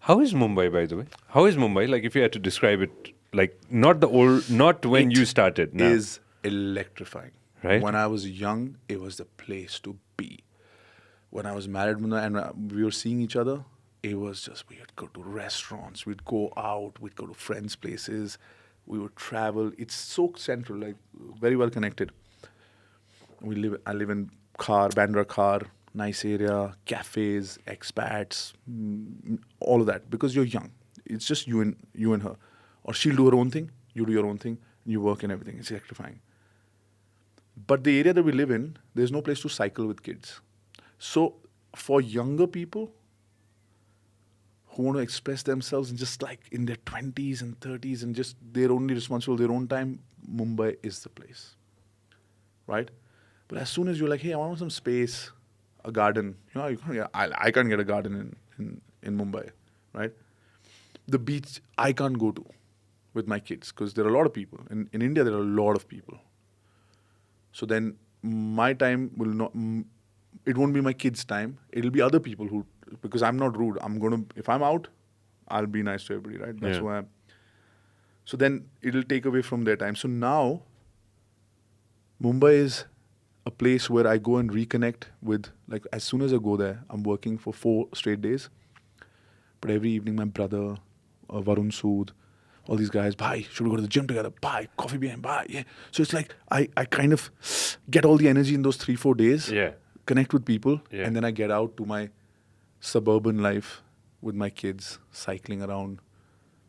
How is Mumbai, by the way? How is Mumbai? Like, if you had to describe it, like, not when you started, now. Is electrifying. Right. When I was young, it was the place to be. When I was married and we were seeing each other, it was just, we'd go to restaurants, we'd go out, we'd go to friends' places, we would travel. It's so central, like very well connected. I live in Bandra Khar, nice area, cafes, expats, all of that, because you're young. It's just you and her. Or she'll do her own thing, you do your own thing, and you work and everything. It's electrifying. But the area that we live in, there's no place to cycle with kids. So for younger people who want to express themselves and just like in their 20s and 30s and just they're only responsible their own time, Mumbai is the place. Right? But as soon as you're like, hey, I want some space, a garden, you can't get, I can't get a garden in Mumbai, right? The beach I can't go to with my kids because there are a lot of people. In India, there are a lot of people. So then my time will not, it won't be my kids' time. It'll be other people who, because I'm not rude. If I'm out, I'll be nice to everybody, right? That's why so then it'll take away from their time. So now, Mumbai is a place where I go and reconnect with, like, as soon as I go there, I'm working for 4 straight days. But every evening, my brother, Varun Sood, all these guys, bye, should we go to the gym together? Bye, coffee behind, bye, yeah. So it's like, I kind of get all the energy in those 3-4 days, connect with people, and then I get out to my suburban life with my kids, cycling around.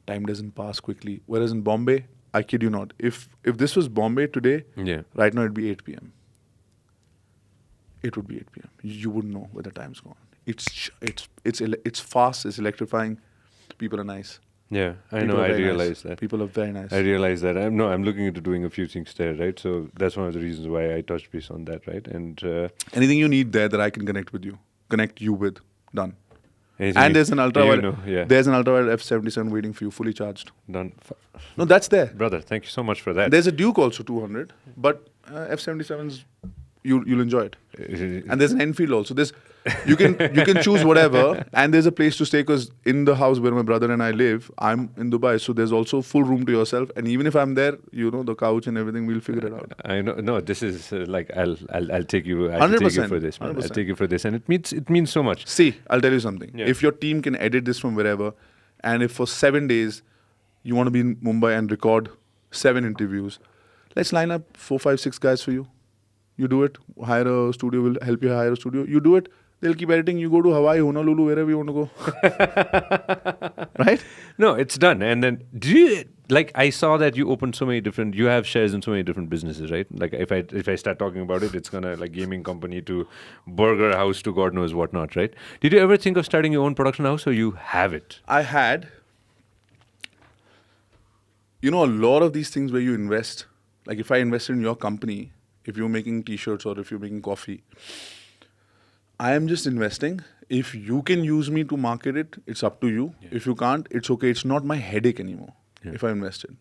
Time doesn't pass quickly. Whereas in Bombay, I kid you not, if this was Bombay today, right now it'd be 8 p.m. It would be 8 p.m. You wouldn't know where the time's gone. It's fast, it's electrifying. People are nice. Yeah, I know. I realize that. People are very nice. I realize that. I'm looking into doing a few things there, right? So that's one of the reasons why I touched base on that, right? And anything you need there that I can connect you with, done. And there's an ultraviolet. There's an ultraviolet F77 waiting for you, fully charged. Done. No, that's there, brother. Thank you so much for that. There's a Duke also 200, but F77s. You'll enjoy it. And there's an Enfield also. You can choose whatever, and there's a place to stay because in the house where my brother and I live, I'm in Dubai, so there's also full room to yourself. And even if I'm there, the couch and everything, we'll figure it out. I know. No, this is like I'll take you. I'll take you for this, man. 100%. I'll take you for this, and it means so much. See, I'll tell you something. Yeah. If your team can edit this from wherever, and if for 7 days you want to be in Mumbai and record 7 interviews, let's line up 4, 5, 6 guys for you. You do it. Hire a studio. Will help you hire a studio. You do it. They'll keep editing. You go to Hawaii, Honolulu, wherever you want to go. Right? No, it's done. And then, do you like? I saw that you opened so many different. You have shares in so many different businesses, right? Like if I start talking about it, it's gonna like gaming company to burger house to God knows what not, right? Did you ever think of starting your own production house, or you have it? I had. A lot of these things where you invest. Like if I invested in your company. If you're making t-shirts or if you're making coffee, I am just investing. If you can use me to market it, it's up to you. Yeah. If you can't, it's okay. It's not my headache anymore if I invested.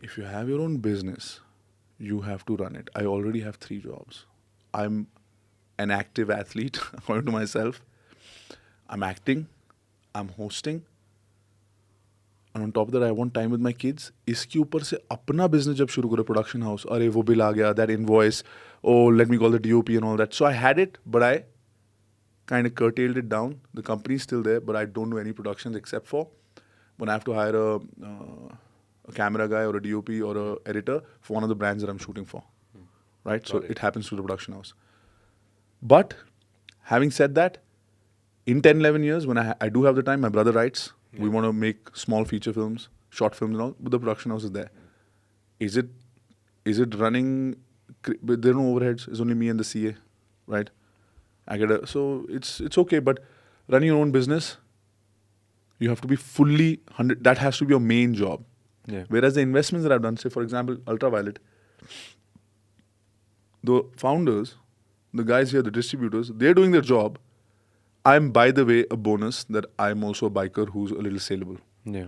If you have your own business, you have to run it. I already have 3 jobs. I'm an active athlete, according to myself. I'm acting. I'm hosting. And on top of that, I want time with my kids. इसके ऊपर से अपना business जब शुरू करो production house, अरे वो bill आ गया, that invoice, oh let me call the DOP and all that. So I had it, but I kind of curtailed it down. The company's still there, but I don't do any productions except for when I have to hire a camera guy or a DOP or a editor for one of the brands that I'm shooting for, right? So it happens through the production house. But having said that, in 10, 11 years, when I do have the time, my brother writes. We want to make small feature films, short films and all, but the production house is there. Is it running? There are no overheads. It's only me and the CA, right? So it's okay, but running your own business, you have to be fully 100. That has to be your main job. Yeah. Whereas the investments that I've done, say for example, Ultraviolet, the founders, the guys here, the distributors, they're doing their job. I'm, by the way, a bonus that I'm also a biker who's a little saleable. Yeah.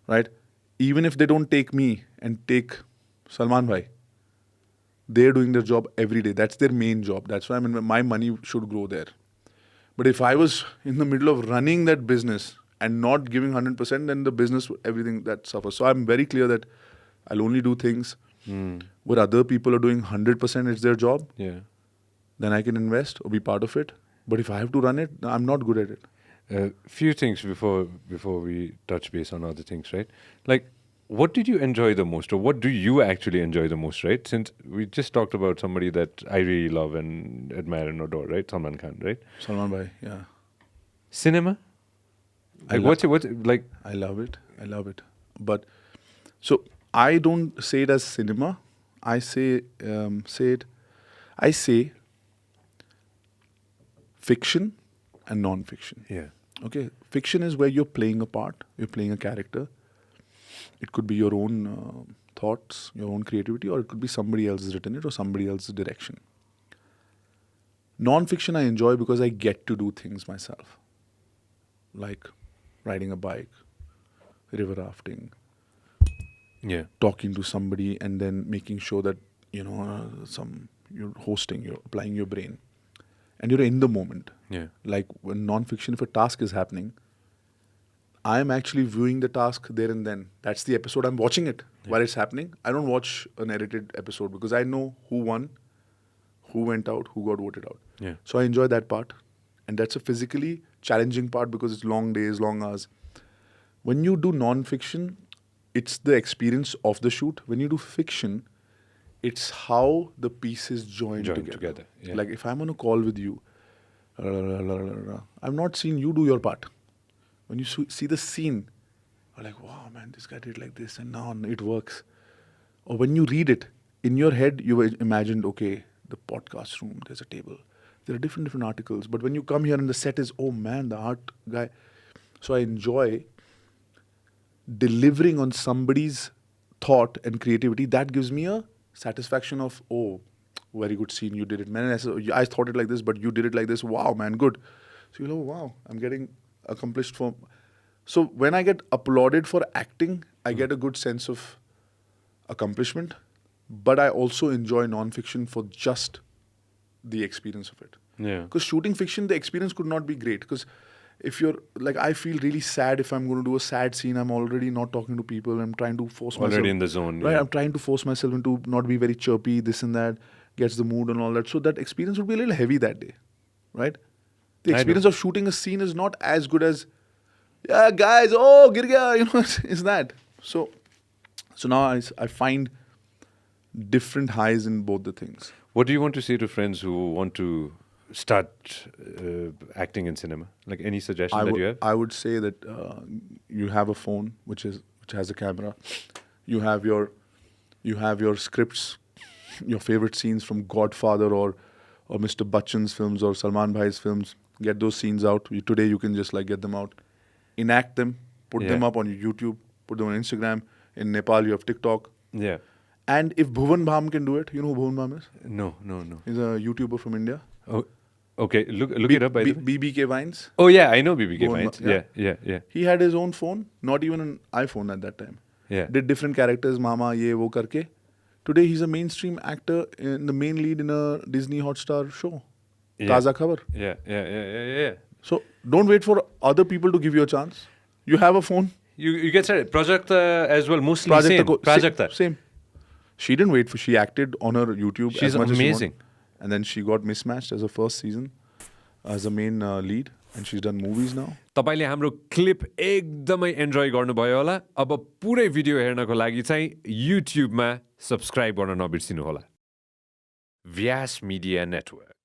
Right? Even if they don't take me and take Salman Bhai, they're doing their job every day. That's their main job. That's why my money should grow there. But if I was in the middle of running that business and not giving 100%, then the business, everything that suffers. So I'm very clear that I'll only do things where other people are doing 100%, it's their job. Yeah. Then I can invest or be part of it. But if I have to run it, I'm not good at it. Few things before we touch base on other things, right? Like, what did you enjoy the most, or what do you actually enjoy the most, right? Since we just talked about somebody that I really love and admire and adore, right? Salman Khan, right? Salman bhai, yeah. Cinema? Like, what's like? I love it. I love it. But so I don't say it as cinema. I say fiction and non-fiction. Yeah. Okay, fiction is where you're playing a part, you're playing a character. It could be your own thoughts, your own creativity, or it could be somebody else's written it or somebody else's direction. Non-fiction I enjoy because I get to do things myself, like riding a bike, river rafting, Yeah. talking to somebody, and then making sure that you're hosting, you're applying your brain, and you're in the moment. Yeah. Like when non-fiction, if a task is happening, I'm actually viewing the task there and then. That's the episode. I'm watching it while it's happening. I don't watch an edited episode because I know who won, who went out, who got voted out. Yeah. So I enjoy that part. And that's a physically challenging part because it's long days, long hours. When you do non-fiction, it's the experience of the shoot. When you do fiction, it's how the pieces join together. Yeah. Like if I'm on a call with you, I've not seen you do your part. When you see the scene, you're like, wow, man, this guy did like this and now it works. Or when you read it, in your head, you imagined, okay, the podcast room, there's a table. There are different articles. But when you come here and the set is, oh man, the art guy. So I enjoy delivering on somebody's thought and creativity. That gives me a satisfaction of, oh, very good scene, you did it. Man, I thought it like this, but you did it like this. Wow, man, good. So you know, wow, I'm getting accomplished for. So when I get applauded for acting, I get a good sense of accomplishment. But I also enjoy non-fiction for just the experience of it. Yeah. Because shooting fiction, the experience could not be great. Because if you're like, I feel really sad if I'm going to do a sad scene. I'm already not talking to people. I'm trying to force myself. Already in the zone. Right. Yeah. I'm trying to force myself into not be very chirpy, this and that, gets the mood and all that. So that experience would be a little heavy that day. Right? The experience of shooting a scene is not as good as, yeah, guys, oh, gir gaya, is that. So now I find different highs in both the things. What do you want to say to friends who want to start acting in cinema? Like any suggestion that you have? I would say that you have a phone which has a camera. You have your scripts, your favorite scenes from Godfather or Mr. Bachchan's films or Salman Bhai's films. Get those scenes out. Today you can just like get them out, enact them, put them up on YouTube, put them on Instagram. In Nepal you have TikTok. Yeah. And if Bhuvan Bham can do it, you know who Bhuvan Bham is? No. He's a YouTuber from India. Oh, okay. Look it up by the way. BBK Vines. Oh yeah, I know BBK Bhuvan Vines. Bham, Yeah. He had his own phone, not even an iPhone at that time. Yeah. Did different characters, Mama, ye, wo karke. Today he's a mainstream actor in the main lead in a Disney Hotstar show. Yeah. Taza Khabar. Yeah. So don't wait for other people to give you a chance. You have a phone. You get started. Prajakta as well, mostly same. Prajakta. Same. She didn't wait she acted on her YouTube. She's as much amazing. As she wanted. And then she got mismatched as her first season as the main lead. And she's done movies now. तपाईले हाम्रो clip एकदमै enjoy गर्नुभयो होला. अब पुरै video हेर्नको लागि चाहिँ युट्युबमा सब्स्क्राइब गर्न नबिर्सिनु होला. व्यास मिडिया नेटवर्क.